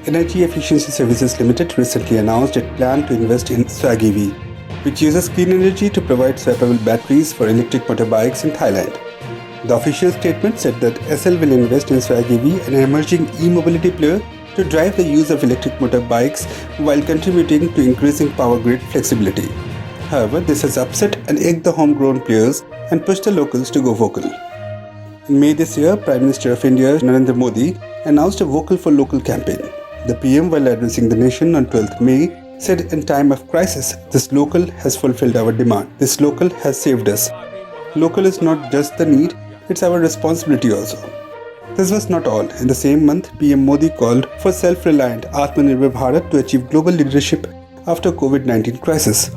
Energy Efficiency Services Limited recently announced it planned to invest in Swag EV, which uses clean energy to provide swappable batteries for electric motorbikes in Thailand. The official statement said that SL will invest in Swag EV, an emerging e-mobility player, to drive the use of electric motorbikes while contributing to increasing power grid flexibility. However, this has upset and egged the homegrown players and pushed the locals to go vocal. In May this year, Prime Minister of India Narendra Modi announced a Vocal for Local campaign. The PM, while addressing the nation on 12th May, said in time of crisis, this local has fulfilled our demand. This local has saved us. Local is not just the need, it's our responsibility also. This was not all. In the same month, PM Modi called for self-reliant Atmanirbhar Bharat to achieve global leadership after COVID-19 crisis.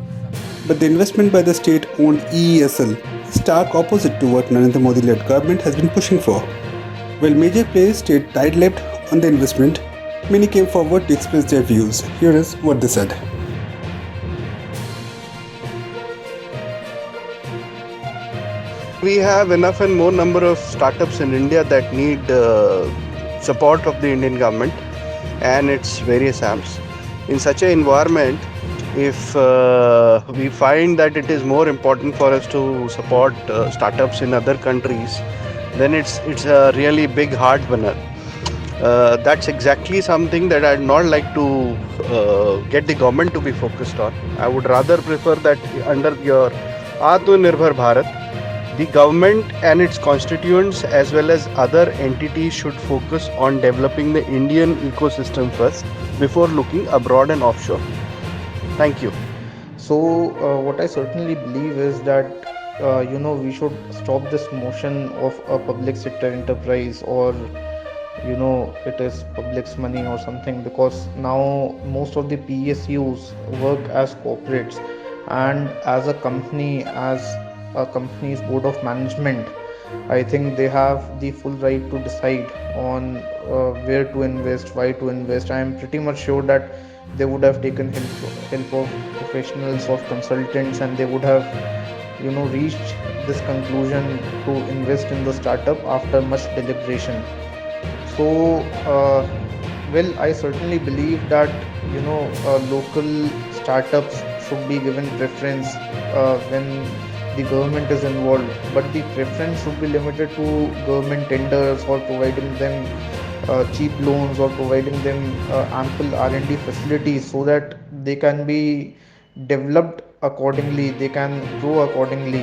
But the investment by the state-owned EESL is stark opposite to what Narendra Modi-led government has been pushing for. While major players stayed tight-lipped on the investment, many came forward to express their views. Here is what they said. We have enough and more number of startups in India that need support of the Indian government and its various arms. In such an environment, if we find that it is more important for us to support startups in other countries, then it's a really big heart winner. That's exactly something that I'd not like to get the government to be focused on. I would rather prefer that under your Atmanirbhar Bharat, the government and its constituents as well as other entities should focus on developing the Indian ecosystem first before looking abroad and offshore. Thank you. So what I certainly believe is that we should stop this motion of a public sector enterprise, or it is public's money or something, because now most of the PSUs work as corporates, and as a company's board of management, I think they have the full right to decide on where to invest, why to invest. I am pretty much sure that they would have taken help of professionals, of consultants, and they would have reached this conclusion to invest in the startup after much deliberation. So I certainly believe that local startups should be given preference when the government is involved, but the preference should be limited to government tenders, or providing them cheap loans, or providing them ample R&D facilities so that they can be developed accordingly, they can grow accordingly.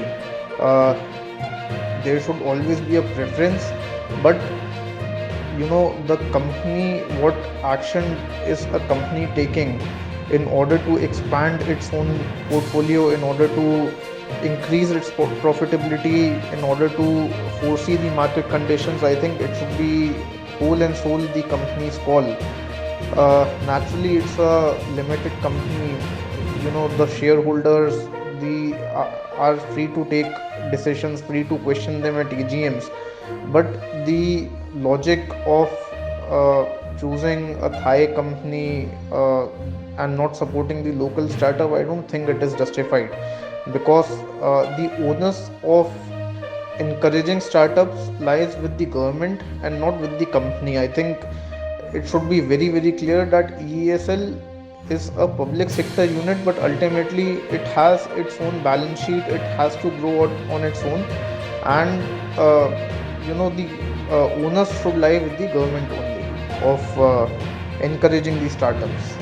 There should always be a preference, but the company, what action is a company taking in order to expand its own portfolio, in order to increase its profitability, in order to foresee the market conditions, I think it should be whole and sole the company's call. Naturally, it's a limited company. The shareholders are free to take decisions, free to question them at AGMs. But the logic of choosing a Thai company and not supporting the local startup, I don't think it is justified, because the onus of encouraging startups lies with the government and not with the company. I think it should be very, very clear that EESL is a public sector unit, but ultimately it has its own balance sheet, it has to grow out on its own, and the onus should lie with the government only of encouraging the startups.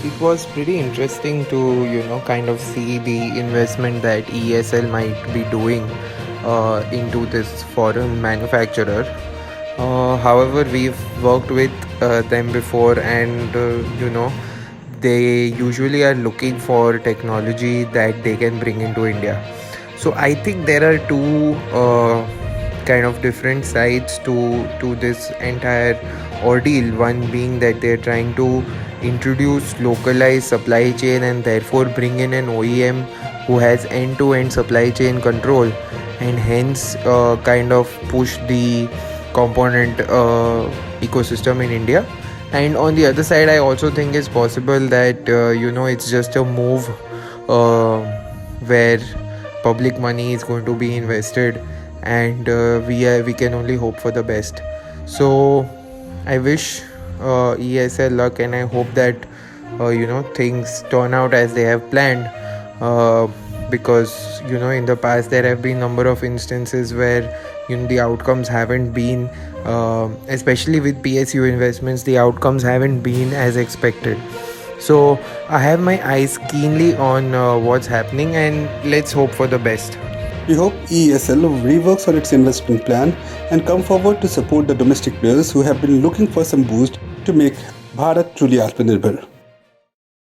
It was pretty interesting to kind of see the investment that ESL might be doing into this foreign manufacturer. However, we've worked with them before, and they usually are looking for technology that they can bring into India. So I think there are two kind of different sides to this entire ordeal. One being that they're trying to introduce localized supply chain and therefore bring in an OEM who has end-to-end supply chain control, and hence kind of push the component ecosystem in India. And on the other side, I also think it's possible that it's just a move where public money is going to be invested, and we can only hope for the best. So I wish ESL luck, and I hope that things turn out as they have planned. Because in the past there have been number of instances where the outcomes haven't been, especially with PSU investments, the outcomes haven't been as expected. So I have my eyes keenly on what's happening, and let's hope for the best. We hope ESL reworks on its investment plan and come forward to support the domestic players who have been looking for some boost to make Bharat truly Atmanirbhar.